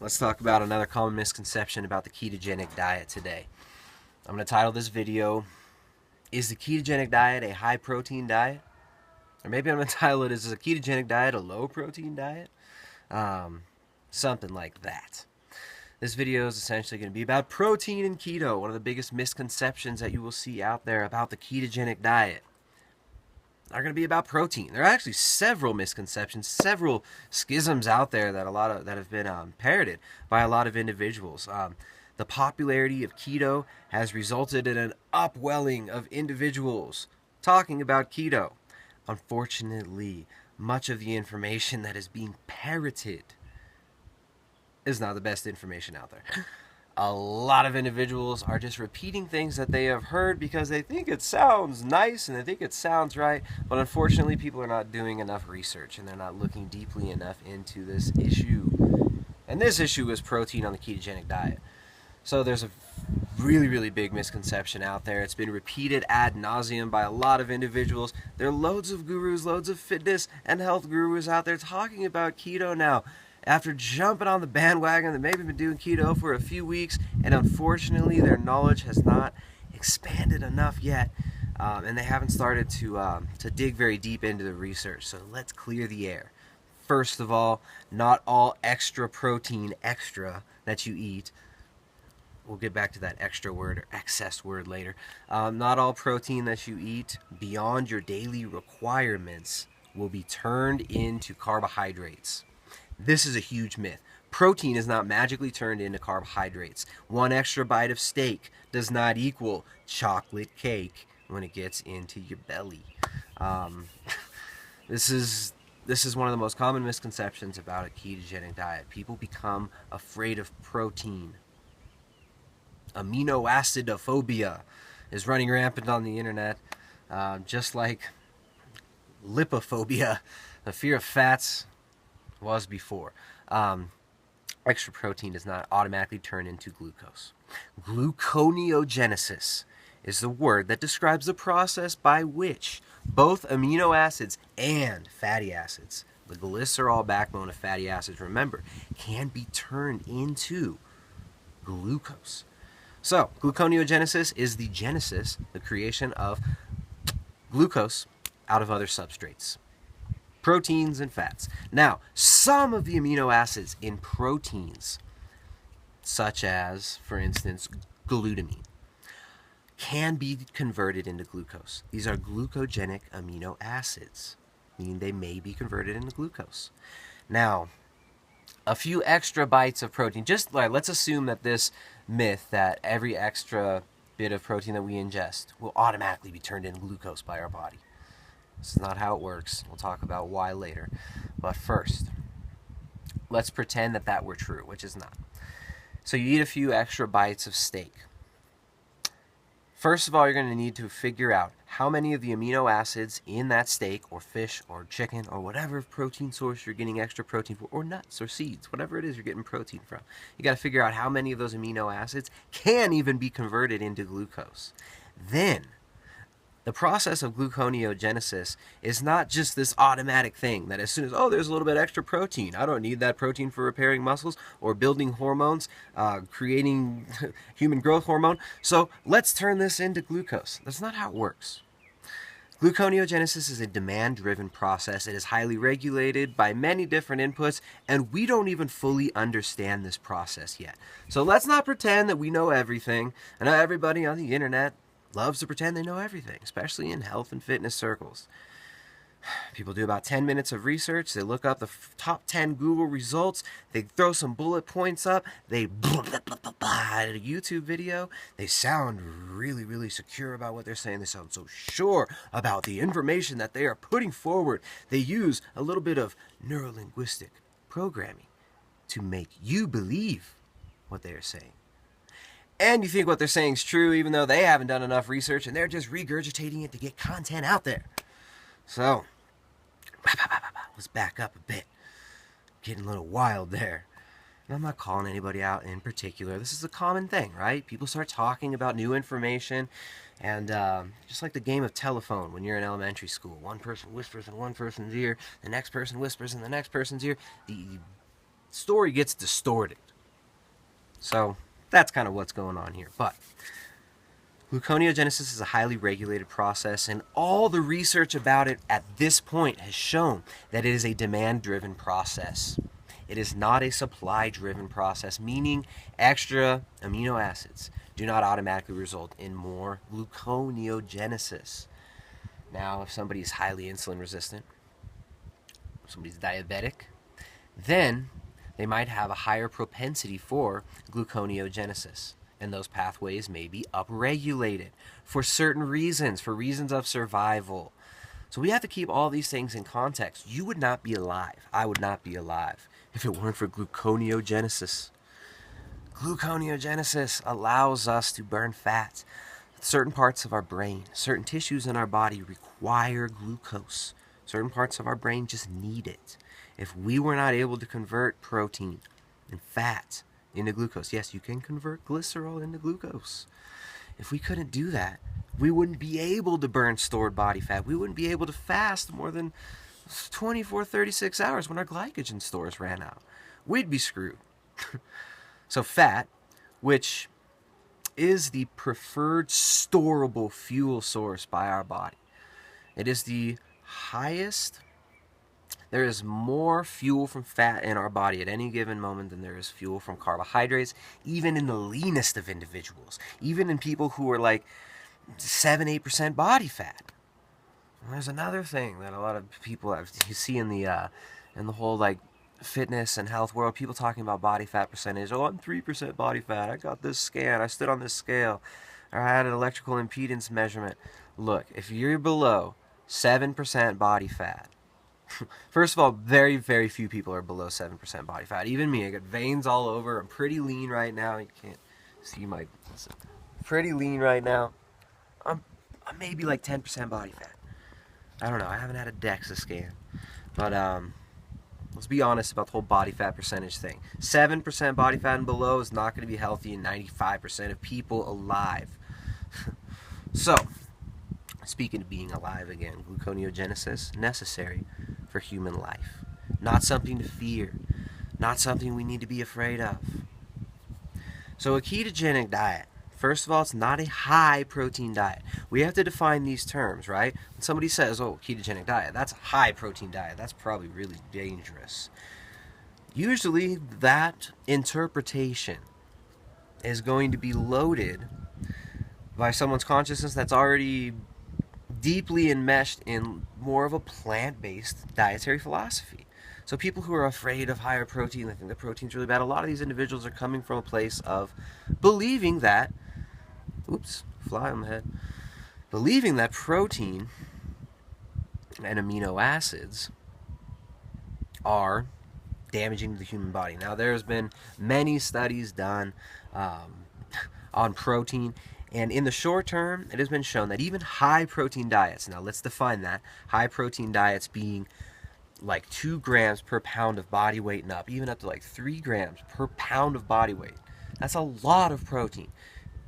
Let's talk about another common misconception about the ketogenic diet today. I'm going to title this video, Is the ketogenic diet a high protein diet? Or maybe I'm going to title it, Is a ketogenic diet a low protein diet? Something like that. This video is essentially going to be about protein and keto, one of the biggest misconceptions that you will see out there about the ketogenic diet. Are going to be about protein. There are actually several misconceptions, several schisms out there that have been parroted by a lot of individuals. The popularity of keto has resulted in an upwelling of individuals talking about keto. Unfortunately, much of the information that is being parroted is not the best information out there. A lot of individuals are just repeating things that they have heard because they think it sounds nice and they think it sounds right, but unfortunately people are not doing enough research and they're not looking deeply enough into this issue. And this issue is protein on the ketogenic diet. So there's a really big misconception out there. It's been repeated ad nauseum by a lot of individuals. There are loads of gurus, loads of fitness and health gurus out there talking about keto now, after jumping on the bandwagon. They've maybe been doing keto for a few weeks, and unfortunately their knowledge has not expanded enough yet, and they haven't started to dig very deep into the research. So let's clear the air. First of all, not all extra protein that you eat, we'll get back to that extra word or excess word later, not all protein that you eat beyond your daily requirements will be turned into carbohydrates. This is a huge myth. Protein is not magically turned into carbohydrates. One extra bite of steak does not equal chocolate cake when it gets into your belly. This is one of the most common misconceptions about a ketogenic diet. People become afraid of protein. Amino acidophobia is running rampant on the internet, just like lipophobia, the fear of fats, was before. Extra protein does not automatically turn into glucose. Gluconeogenesis is the word that describes the process by which both amino acids and fatty acids, the glycerol backbone of fatty acids, remember, can be turned into glucose. So, gluconeogenesis is the genesis, the creation of glucose out of other substrates, proteins and fats. Now, some of the amino acids in proteins, such as, for instance, glutamine, can be converted into glucose. These are glucogenic amino acids, meaning they may be converted into glucose. Now, a few extra bites of protein, just like, let's assume that this myth that every extra bit of protein that we ingest will automatically be turned into glucose by our body. This is not how it works. We'll talk about why later. But first, let's pretend that that were true, which is not. So you eat a few extra bites of steak. First of all, you're going to need to figure out how many of the amino acids in that steak or fish or chicken or whatever protein source you're getting extra protein for, or nuts or seeds, whatever it is you're getting protein from. You got to figure out how many of those amino acids can even be converted into glucose. Then, the process of gluconeogenesis is not just this automatic thing that as soon as, oh, there's a little bit extra protein, I don't need that protein for repairing muscles or building hormones, creating human growth hormone, so let's turn this into glucose. That's not how it works. Gluconeogenesis is a demand-driven process. It is highly regulated by many different inputs, and we don't even fully understand this process yet. So let's not pretend that we know everything. I know everybody on the internet loves to pretend they know everything, especially in health and fitness circles. People do about 10 minutes of research. They look up the top 10 Google results. They throw some bullet points up. They at a YouTube video. They sound really secure about what they're saying. They sound so sure about the information that they are putting forward. They use a little bit of neurolinguistic programming to make you believe what they are saying. And you think what they're saying is true, even though they haven't done enough research, and they're just regurgitating it to get content out there. So, let's back up a bit. Getting a little wild there. And I'm not calling anybody out in particular. This is a common thing, right? People start talking about new information, and just like the game of telephone when you're in elementary school, one person whispers in one person's ear, the next person whispers in the next person's ear. The story gets distorted. So that's kind of what's going on here. But gluconeogenesis is a highly regulated process, and all the research about it at this point has shown that it is a demand-driven process. It is not a supply-driven process, meaning extra amino acids do not automatically result in more gluconeogenesis. Now, if somebody is highly insulin resistant, if somebody's diabetic, then they might have a higher propensity for gluconeogenesis. And those pathways may be upregulated for certain reasons, for reasons of survival. So we have to keep all these things in context. You would not be alive. I would not be alive if it weren't for gluconeogenesis. Gluconeogenesis allows us to burn fat. Certain parts of our brain, certain tissues in our body require glucose. Certain parts of our brain just need it. If we were not able to convert protein and fat into glucose, yes, you can convert glycerol into glucose. If we couldn't do that, we wouldn't be able to burn stored body fat. We wouldn't be able to fast more than 24, 36 hours when our glycogen stores ran out. We'd be screwed. So fat, which is the preferred storable fuel source by our body. It is the highest. There is more fuel from fat in our body at any given moment than there is fuel from carbohydrates, even in the leanest of individuals, even in people who are like 7-8% body fat. And there's another thing that a lot of people you see in the whole like fitness and health world, people talking about body fat percentage. Oh, I'm 3% body fat. I got this scan. I stood on this scale. Or I had an electrical impedance measurement. Look, if you're below 7% body fat, first of all, very, very few people are below 7% body fat. Even me, I got veins all over. I'm pretty lean right now. You can't see my... Pretty lean right now. I'm maybe like 10% body fat. I don't know. I haven't had a DEXA scan. But, let's be honest about the whole body fat percentage thing. 7% body fat and below is not going to be healthy in 95% of people alive. So, speaking of being alive again, gluconeogenesis, necessary for human life. Not something to fear. Not something we need to be afraid of. So a ketogenic diet, first of all, it's not a high protein diet. We have to define these terms, right? When somebody says, oh, ketogenic diet, that's a high protein diet. That's probably really dangerous. Usually that interpretation is going to be loaded by someone's consciousness that's already deeply enmeshed in more of a plant-based dietary philosophy. So people who are afraid of higher protein, they think the protein's really bad, a lot of these individuals are coming from a place of believing that, fly on the head, believing that protein and amino acids are damaging to the human body. Now, there's been many studies done on protein, and in the short term, it has been shown that even high protein diets, now let's define that, high protein diets being like 2 grams per pound of body weight and up, even up to like 3 grams per pound of body weight. That's a lot of protein.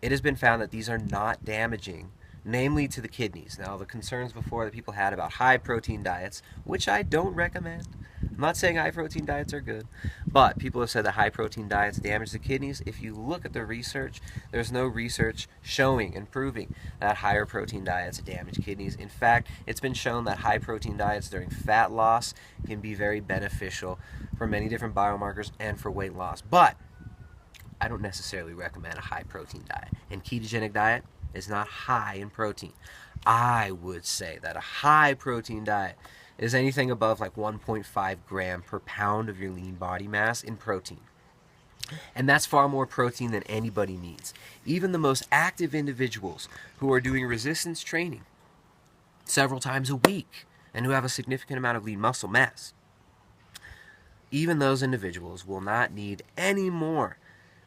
It has been found that these are not damaging, namely to the kidneys. Now, the concerns before that people had about high protein diets, which I don't recommend. I'm not saying high protein diets are good, but people have said that high protein diets damage the kidneys. If you look at the research, there's no research showing and proving that higher protein diets damage kidneys. In fact, it's been shown that high protein diets during fat loss can be very beneficial for many different biomarkers and for weight loss. But I don't necessarily recommend a high protein diet. And ketogenic diet is not high in protein. I would say that a high protein diet is anything above like 1.5 gram per pound of your lean body mass in protein. And that's far more protein than anybody needs. Even the most active individuals who are doing resistance training several times a week and who have a significant amount of lean muscle mass, even those individuals will not need any more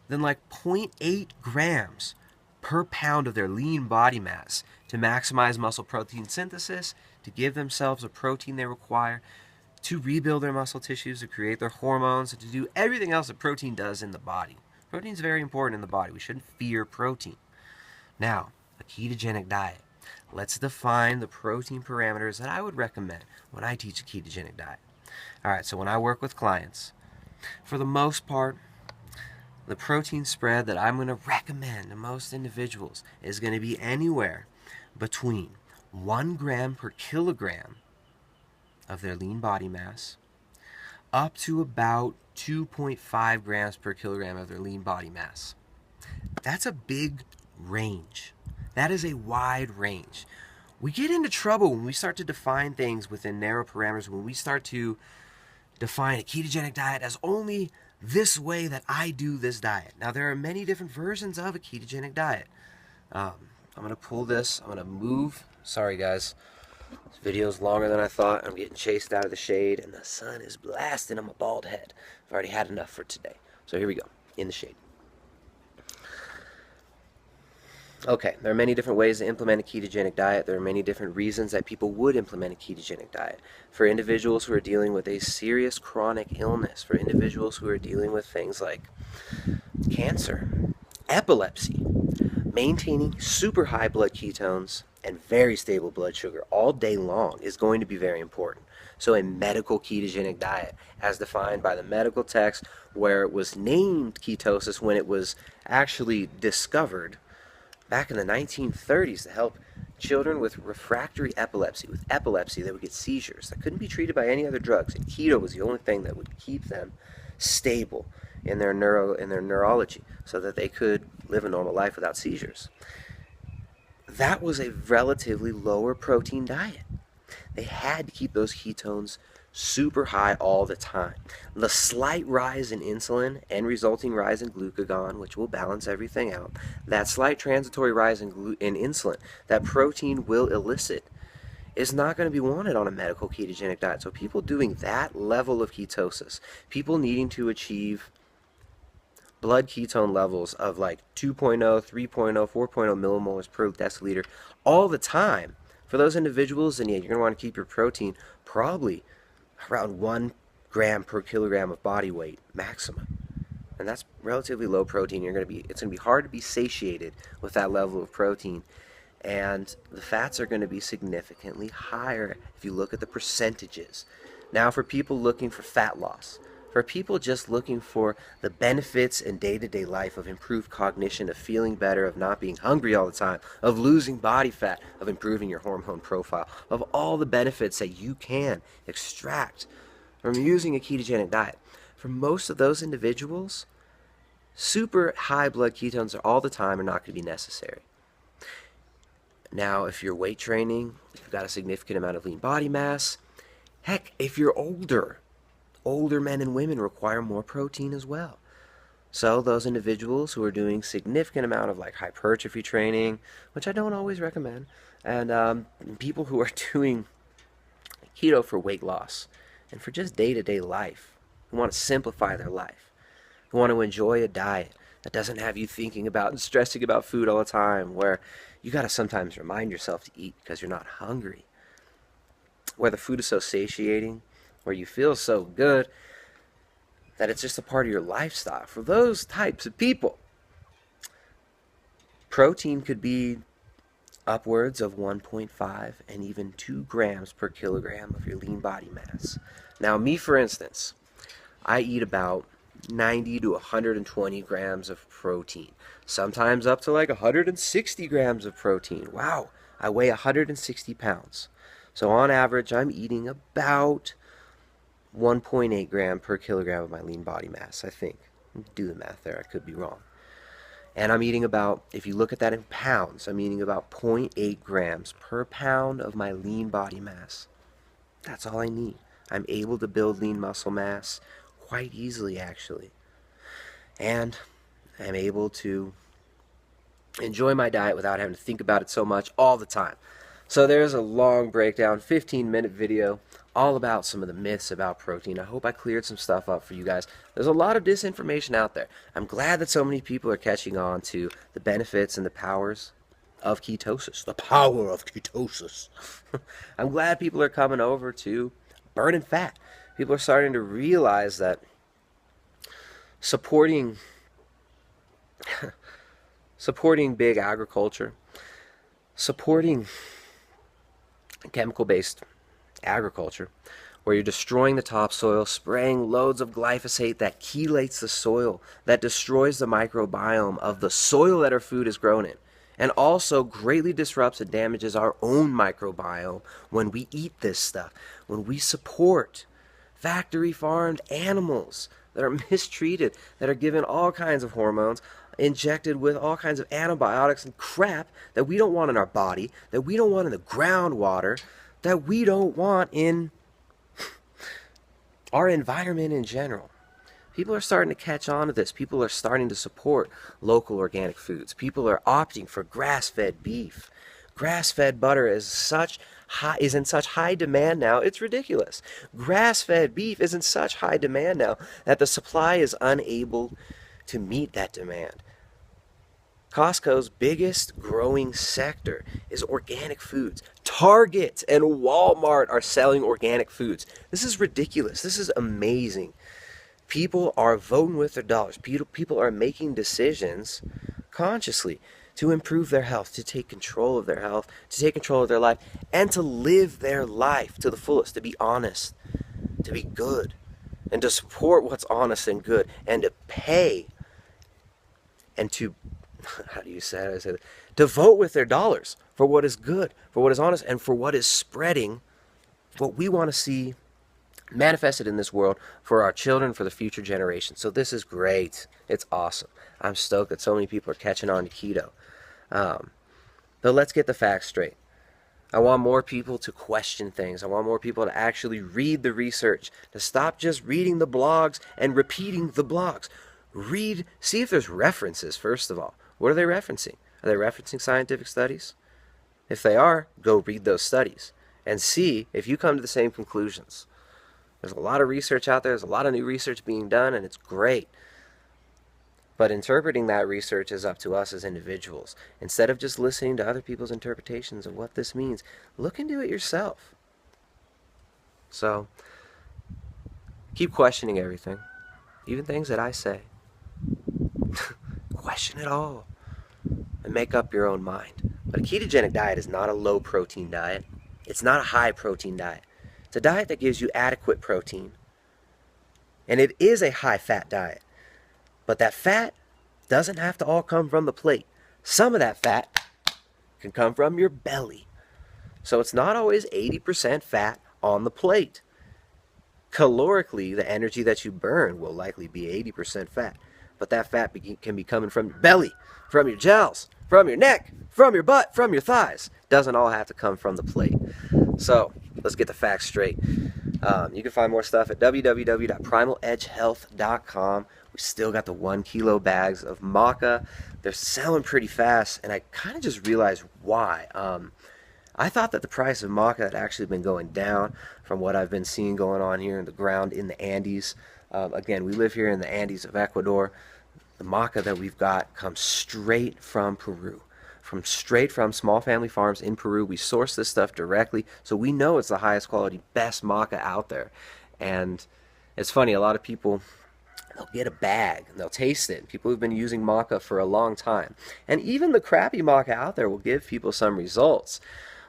than like 0.8 grams per pound of their lean body mass to maximize muscle protein synthesis, to give themselves the protein they require to rebuild their muscle tissues, to create their hormones, and to do everything else that protein does in the body. Protein is very important in the body. We shouldn't fear protein. Now, a ketogenic diet. Let's define the protein parameters that I would recommend when I teach a ketogenic diet. All right, so when I work with clients, for the most part, The protein spread that I'm going to recommend to most individuals is going to be anywhere between 1 gram per kilogram of their lean body mass up to about 2.5 grams per kilogram of their lean body mass. That's a big range. That is a wide range. We get into trouble when we start to define things within narrow parameters, when we start to define a ketogenic diet as only this way that I do this diet. Now, there are many different versions of a ketogenic diet. I'm going to pull this. I'm going to move. Sorry, guys. This video is longer than I thought. I'm getting chased out of the shade, and the sun is blasting on my bald head. I've already had enough for today. So here we go, in the shade. Okay, there are many different ways to implement a ketogenic diet. There are many different reasons that people would implement a ketogenic diet. For individuals who are dealing with a serious chronic illness, for individuals who are dealing with things like cancer, epilepsy, maintaining super high blood ketones and very stable blood sugar all day long is going to be very important. So a medical ketogenic diet, as defined by the medical text, where it was named ketosis when it was actually discovered back in the 1930s to help children with refractory epilepsy. With epilepsy, they would get seizures that couldn't be treated by any other drugs, and keto was the only thing that would keep them stable in their neurology so that they could live a normal life without seizures. That was a relatively lower protein diet. They had to keep those ketones super high all the time. The slight rise in insulin and resulting rise in glucagon, which will balance everything out, that slight transitory rise in insulin that protein will elicit, is not going to be wanted on a medical ketogenic diet. So people doing that level of ketosis, people needing to achieve blood ketone levels of like 2.0, 3.0, 4.0 millimolars per deciliter all the time, for those individuals, then yeah, you're going to want to keep your protein probably around 1 gram per kilogram of body weight maximum. And that's relatively low protein. It's going to be hard to be satiated with that level of protein. And the fats are going to be significantly higher if you look at the percentages. Now, for people looking for fat loss, for people just looking for the benefits in day-to-day life of improved cognition, of feeling better, of not being hungry all the time, of losing body fat, of improving your hormone profile, of all the benefits that you can extract from using a ketogenic diet, for most of those individuals, super high blood ketones all the time are not going to be necessary. Now, if you're weight training, if you've got a significant amount of lean body mass, heck, if you're older men and women require more protein as well. So those individuals who are doing significant amount of like hypertrophy training, which I don't always recommend, and people who are doing keto for weight loss and for just day-to-day life, who want to simplify their life, who want to enjoy a diet that doesn't have you thinking about and stressing about food all the time, where you got to sometimes remind yourself to eat because you're not hungry, where the food is so satiating, where you feel so good that it's just a part of your lifestyle. For those types of people, protein could be upwards of 1.5 and even 2 grams per kilogram of your lean body mass. Now, me, for instance, I eat about 90 to 120 grams of protein, sometimes up to like 160 grams of protein. Wow, I weigh 160 pounds. So on average, I'm eating about 1.8 gram per kilogram of my lean body mass, I think. Do the math there, I could be wrong. And I'm eating about, if you look at that in pounds, I'm eating about 0.8 grams per pound of my lean body mass. That's all I need. I'm able to build lean muscle mass quite easily, actually. And I'm able to enjoy my diet without having to think about it so much all the time. So there's a long breakdown, 15-minute video, all about some of the myths about protein. I hope I cleared some stuff up for you guys. There's a lot of disinformation out there. I'm glad that so many people are catching on to the benefits and the powers of ketosis. The power of ketosis. I'm glad people are coming over to burning fat. People are starting to realize that supporting big agriculture, supporting chemical-based agriculture where you're destroying the topsoil, spraying loads of glyphosate that chelates the soil, that destroys the microbiome of the soil that our food is grown in, and also greatly disrupts and damages our own microbiome when we eat this stuff, when we support factory farmed animals that are mistreated, that are given all kinds of hormones, injected with all kinds of antibiotics and crap that we don't want in our body, that we don't want in the groundwater, that we don't want in our environment in general. People are starting to catch on to this. People are starting to support local organic foods. People are opting for grass-fed beef. Grass-fed butter is in such high demand now, it's ridiculous. Grass-fed beef is in such high demand now that the supply is unable to meet that demand. Costco's biggest growing sector is organic foods. Target and Walmart are selling organic foods. This is ridiculous. This is amazing. People are voting with their dollars. People are making decisions consciously to improve their health, to take control of their health, to take control of their life, and to live their life to the fullest, to be honest, to be good, and to support what's honest and good, and to pay, and to, how do you say it? To vote with their dollars for what is good, for what is honest, and for what is spreading what we want to see manifested in this world for our children, for the future generations. So this is great. It's awesome. I'm stoked that so many people are catching on to keto. But let's get the facts straight. I want more people to question things. I want more people to actually read the research, to stop just reading the blogs and repeating the blogs. See if there's references, first of all. What are they referencing? Are they referencing scientific studies? If they are, go read those studies and see if you come to the same conclusions. There's a lot of research out there. There's a lot of new research being done, and it's great. But interpreting that research is up to us as individuals. Instead of just listening to other people's interpretations of what this means, look into it yourself. So, keep questioning everything, even things that I say. Question it all and make up your own mind. But a ketogenic diet is not a low-protein diet. It's not a high-protein diet. It's a diet that gives you adequate protein. And it is a high-fat diet. But that fat doesn't have to all come from the plate. Some of that fat can come from your belly. So it's not always 80% fat on the plate. Calorically, the energy that you burn will likely be 80% fat. But that fat can be coming from your belly, from your jowls, from your neck, from your butt, from your thighs. Doesn't all have to come from the plate. So let's get the facts straight. You can find more stuff at www.primaledgehealth.com. We still got the 1 kilo bags of maca. They're selling pretty fast, and I kind of just realized why. I thought that the price of maca had actually been going down from what I've been seeing going on here in the ground in the Andes. Again, we live here in the Andes of Ecuador. The maca that we've got comes straight from Peru. Straight from small family farms in Peru. We source this stuff directly, so we know it's the highest quality, best maca out there. And it's funny, a lot of people, they'll get a bag and they'll taste it. People who've been using maca for a long time. And even the crappy maca out there will give people some results.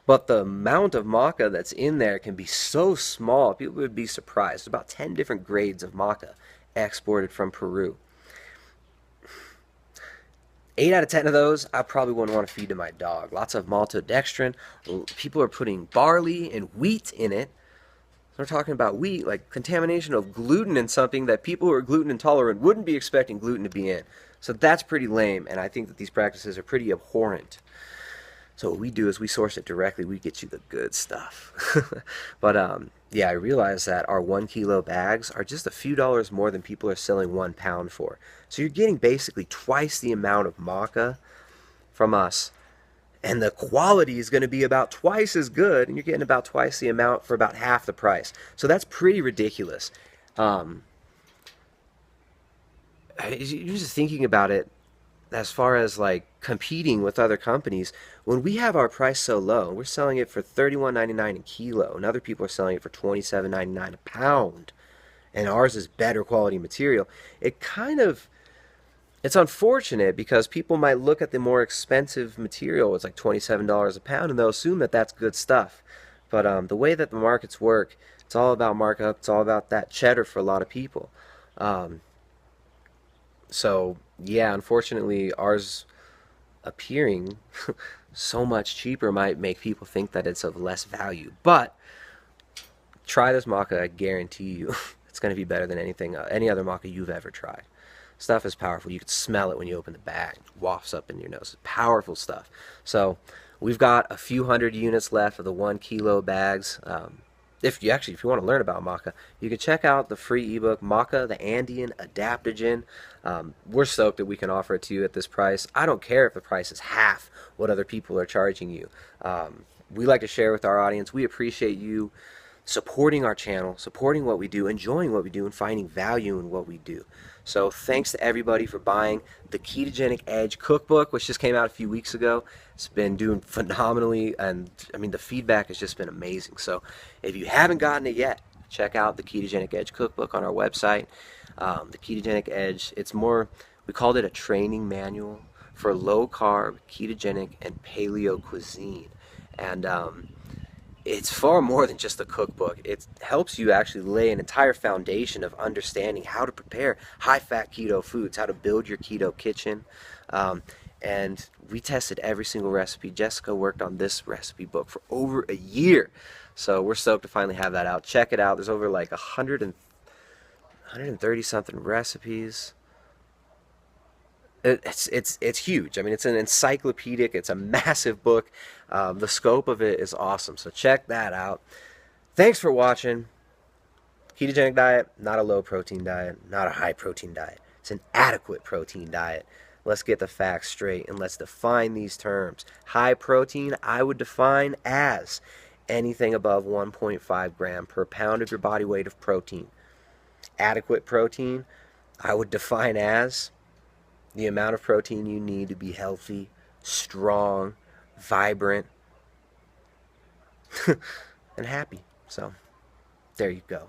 But the amount of maca that's in there can be so small, people would be surprised. There's about 10 different grades of maca exported from Peru. 8 out of 10 of those, I probably wouldn't want to feed to my dog. Lots of maltodextrin. People are putting barley and wheat in it. We're talking about wheat, like contamination of gluten in something that people who are gluten intolerant wouldn't be expecting gluten to be in. So that's pretty lame, and I think that these practices are pretty abhorrent. So what we do is we source it directly. We get you the good stuff. But yeah, I realize that our 1 kilo bags are just a few dollars more than people are selling 1 pound for. So you're getting basically twice the amount of maca from us. And the quality is going to be about twice as good, and you're getting about twice the amount for about half the price. So that's pretty ridiculous. You're just thinking about it as far as like competing with other companies. When we have our price so low, we're selling it for $31.99 a kilo, and other people are selling it for $27.99 a pound, and ours is better quality material. It's unfortunate because people might look at the more expensive material, it's like $27 a pound, and they'll assume that that's good stuff. But the way that the markets work, It's all about markup. It's all about that cheddar for a lot of people. Um, so yeah, unfortunately, ours appearing so much cheaper might make people think that it's of less value. But try this maca. I guarantee you, it's going to be better than anything, any other maca you've ever tried. Stuff is powerful. You can smell it when you open the bag. It wafts up in your nose. Powerful stuff. So we've got a few hundred units left of the 1 kilo bags. If you want to learn about maca, you can check out the free ebook, Maca, the Andean Adaptogen. We're stoked that we can offer it to you at this price. I don't care if the price is half what other people are charging you. We like to share with our audience. We appreciate you supporting our channel, supporting what we do, enjoying what we do, and finding value in what we do. So thanks to everybody for buying the Ketogenic Edge cookbook, which just came out a few weeks ago. It's been doing phenomenally, and I mean the feedback has just been amazing. So if you haven't gotten it yet, check out the Ketogenic Edge cookbook on our website. The Ketogenic Edge, it's more, we called it a training manual for low carb, ketogenic, and paleo cuisine. And it's far more than just a cookbook. It helps you actually lay an entire foundation of understanding how to prepare high-fat keto foods, how to build your keto kitchen. And we tested every single recipe. Jessica worked on this recipe book for over a year. So we're stoked to finally have that out. Check it out. There's over like 130 something recipes. It's huge. I mean, it's an encyclopedic. It's a massive book. The scope of it is awesome. So check that out. Thanks for watching. Ketogenic diet, not a low protein diet, not a high protein diet. It's an adequate protein diet. Let's get the facts straight and let's define these terms. High protein, I would define as anything above 1.5 gram per pound of your body weight of protein. Adequate protein, I would define as the amount of protein you need to be healthy, strong, vibrant, and happy. So, there you go.